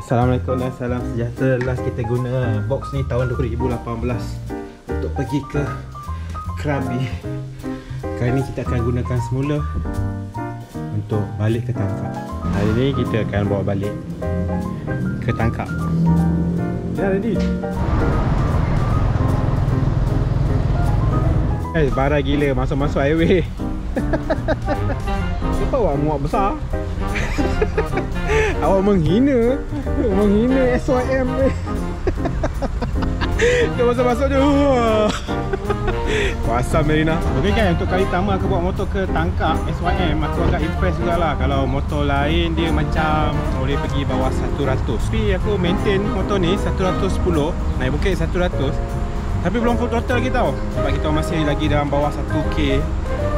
Assalamualaikum dan salam sejahtera. Last kita guna box ni tahun 2018 untuk pergi ke Krabi. Kali ni kita akan gunakan semula untuk balik ke Tangkak. Hari ni kita akan bawa balik ke Tangkak. Ya, ready? Barai gila masuk-masuk highway. Kenapa awak muak besar? Awak menghina SYM ni. Dia masuk-masuk je. Kuasam Marina. Ok kan, untuk kali pertama aku bawa motor ke Tangkak SYM, aku agak impress jugalah. Kalau motor lain dia macam boleh pergi bawah 100. Tapi aku maintain motor ni 110, naik bukit 100. Tapi belum full throttle lagi tau. Sebab kita masih lagi dalam bawah 1k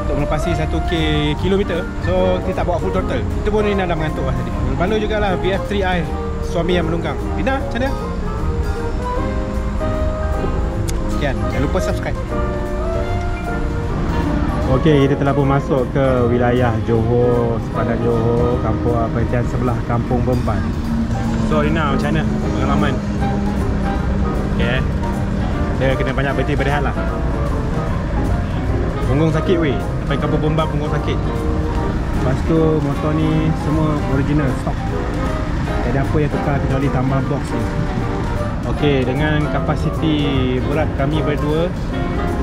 untuk melepasi 1k kilometer. So kita tak bawa full throttle. Itu pun Rina dah mengantuk lah tadi. Berbaloi jugalah VF3i, suami yang menunggang. Rina, macam mana? Sekian, jangan lupa subscribe. Okey, kita telah pun masuk ke wilayah Johor, sepadan Johor, kampung bahagian sebelah Kampung Bemban. So Rina, macam mana pengalaman? Okey, dia kena banyak berhenti berehat lah. Punggung sakit weh, sampai Kampung Bemban punggung sakit. Lepas tu motor ni semua original stock. Tak ada apa yang tukar kecuali tambah box ni. Okey, dengan kapasiti berat kami berdua,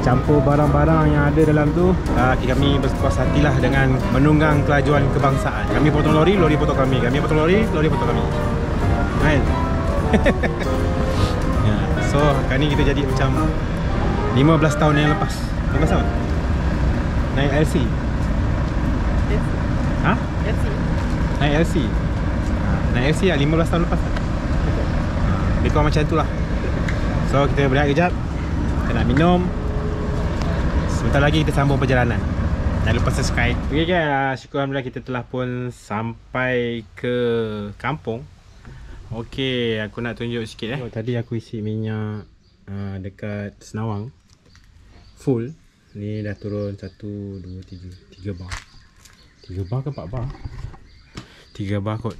campur barang-barang yang ada dalam tu, kami berpuas hatilah dengan menunggang kelajuan kebangsaan. Kami potong lori, lori potong kami. Kami potong lori, lori potong kami. Kan? Ya, so kali ni kita jadi macam 15 tahun yang lepas. 15 tahun? Naik LC. Ha? LC. Naik LC. Naik LC lah 15 tahun lepas. Dia kurang macam tu lah. So kita berehat kejap, kita nak minum. Sebentar lagi kita sambung perjalanan. Jangan lupa subscribe. Ok kan, syukur Alhamdulillah kita telah pun sampai ke kampung. Ok, aku nak tunjuk sikit tadi aku isi minyak dekat Senawang full. Ni dah turun 1, 2, 3 bar. 3 bar ke 4 bar? 3 bar kot.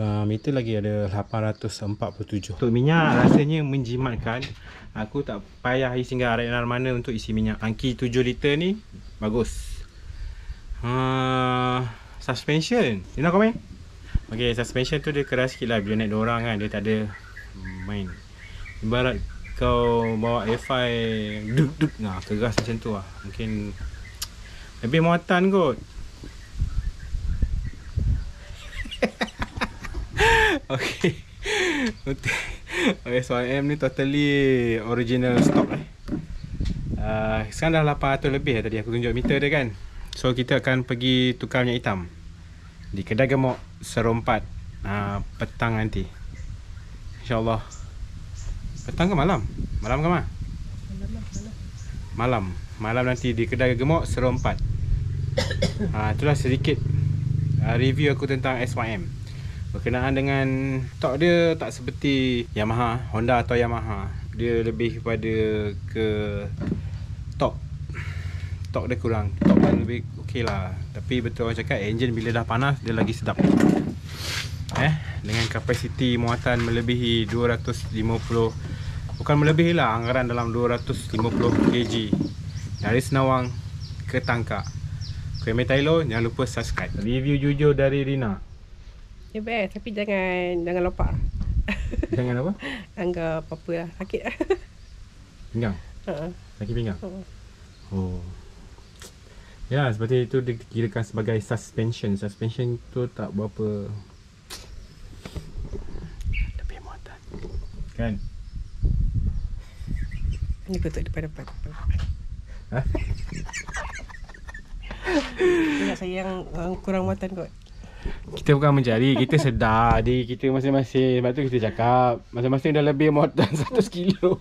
Meter lagi ada 847. Untuk minyak rasanya menjimatkan. Aku tak payah singgah arena mana untuk isi minyak. Tangki 7 liter ni bagus. Suspension, you nak komen? Ok, suspension tu dia keras sikit lah. Bila naik dorang kan, dia tak ada main. Ibarat kau bawa A5 duk-duk, keras macam tu lah. Mungkin lebih muatan kot. Ok, SYM ni totally original stock sekarang dah 800 lebih tadi aku tunjuk meter dia kan. So kita akan pergi tukar minyak hitam di kedai gemuk Serempat petang nanti, InsyaAllah. Petang ke malam? Malam ke mana? Malam nanti di kedai gemuk Serempat. Itulah sedikit review aku tentang SYM. Berkenaan dengan torque dia tak seperti Yamaha, Honda atau Yamaha. Dia lebih kepada ke torque dia kurang. Torque dia lebih okey lah. Tapi betul orang cakap engine bila dah panas dia lagi sedap. Dengan kapasiti muatan melebihi 250, bukan melebihi lah, anggaran dalam 250 kg dari Senawang ke Tangkak. Kami Tailo, jangan lupa subscribe. Review jujur dari Rina. Ya best, tapi jangan lopak. Jangan apa? Anggap apa-apa lah, sakit lah. Pinggang? Sakit pinggang? Oh. Ya, seperti itu dikirakan sebagai suspension. Suspension tu tak berapa lebih muatan. Kan? Ni betul depan-depan. Ingat saya yang kurang muatan kot. Kita bukan mencari, kita sedar diri kita masing-masing. Sebab tu kita cakap masing-masing dah lebih muatan 100 kilo.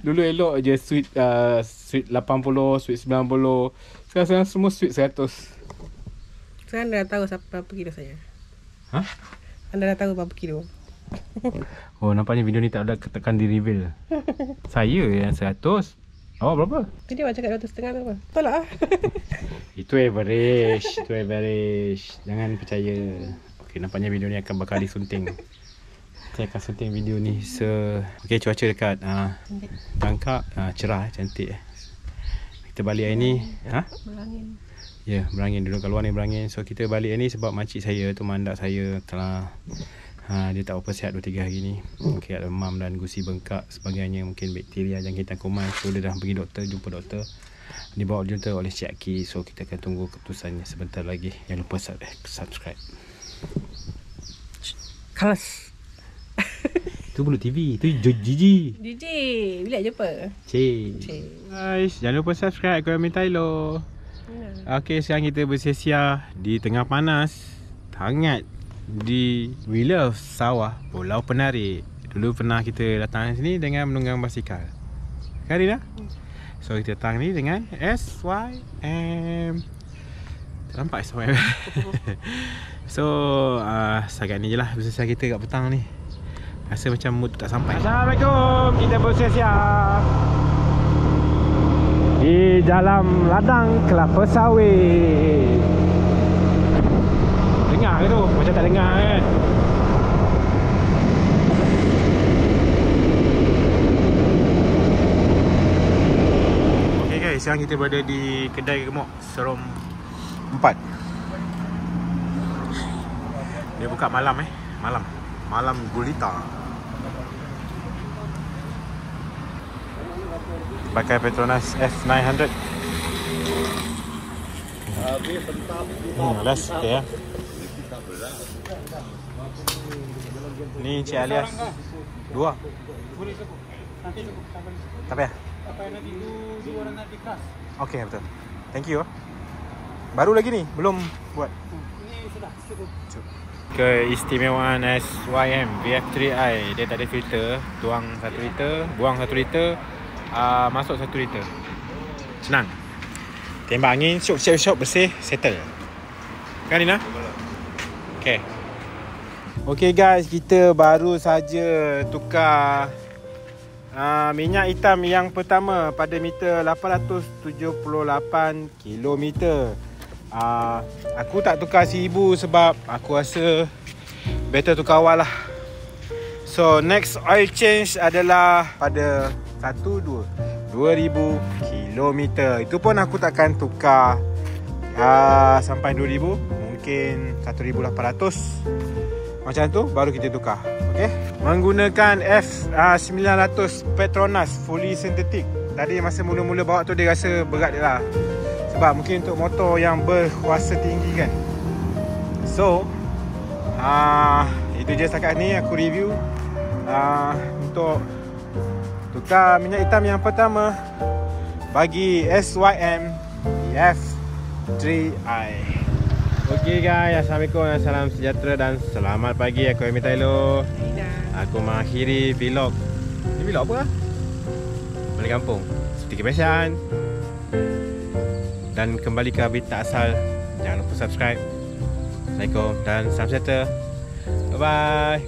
Dulu elok je sweet 80, sweet 90. Sekarang semua sweet 100. Sekarang anda dah tahu berapa kilo saya. Anda dah tahu berapa kilo. Oh, nampaknya video ni tak ada tekan di reveal. Saya yang 100. Awak berapa? Tadi awak cakap 250 tu apa? Tolak lah. Itu average. Itu average. Jangan percaya. Okay, nampaknya video ni akan bakal disunting. Saya akan sunting video ni. Okay, cuaca dekat Tangkak cerah, cantik. Kita balik hari ni. Berangin. Ya, berangin. Duduk kat luar ni berangin. So kita balik hari ni sebab makcik saya tu mandak saya telah dia tak apa sihat 2-3 hari ni. Okay, ada demam dan gusi bengkak sebagainya, mungkin bakteria jangkitan kuman. So dia dah pergi doktor, jumpa doktor, dibawa doktor oleh Cik Aki. So kita akan tunggu keputusannya sebentar lagi. Jangan lupa subscribe. Kelas. Tu Bulu TV, tu Gigi. Gigi, bila jumpa? Cik. Guys, jangan lupa subscribe aku Amin Tylo. Okay, sekarang kita bersia-sia di tengah panas, hangat di We Love Sawah, Pulau Penarik. Dulu pernah kita datang sini dengan menunggang basikal. Kan Rina? So kita datang ni dengan SYM. Nampak SYM. So setakat ni je lah bersia-sia kita kat petang ni. Rasa macam mood tak sampai. Assalamualaikum. Kita bersia-sia di dalam ladang kelapa sawit. Dengar ke tu? Macam tak dengar kan? Okay guys, sekarang kita berada di kedai gemuk Serom 4. Dia buka malam Malam gulita. Pakai Petronas F900. Last okay, ya. Ni Cik Alias 2. Tak payah. Okay, betul. Thank you. Baru lagi ni, belum buat. Ini sudah cukup. Keistimewaan SYM VF3i, dia tak ada filter. Tuang 1 liter, buang 1 liter, masuk 1 liter. Senang. Tembak angin, syok bersih, settle. Kan Nina? Okay. Okay guys, kita baru saja tukar minyak hitam yang pertama pada meter 878 km. Aku tak tukar 1000 sebab aku rasa better tukar awal lah. So next oil change adalah pada 2000 km. Itu pun aku takkan tukar sampai 2000, mungkin 1800 macam tu baru kita tukar. Okay, menggunakan F900 Petronas fully synthetic. Tadi masa mula-mula bawa tu dia rasa berat dia lah, sebab mungkin untuk motor yang berkuasa tinggi kan. So itu je setakat ni aku review untuk tukar minyak hitam yang pertama bagi SYM F3i. Okay guys, Assalamualaikum, salam sejahtera dan selamat pagi. Aku Amin Tylo. Aku mengakhiri vlog. Ni vlog apa lah? Balik kampung seperti kebiasaan. Dan kembali ke habitat asal. Jangan lupa subscribe. Assalamualaikum dan salam sejahtera. Bye bye.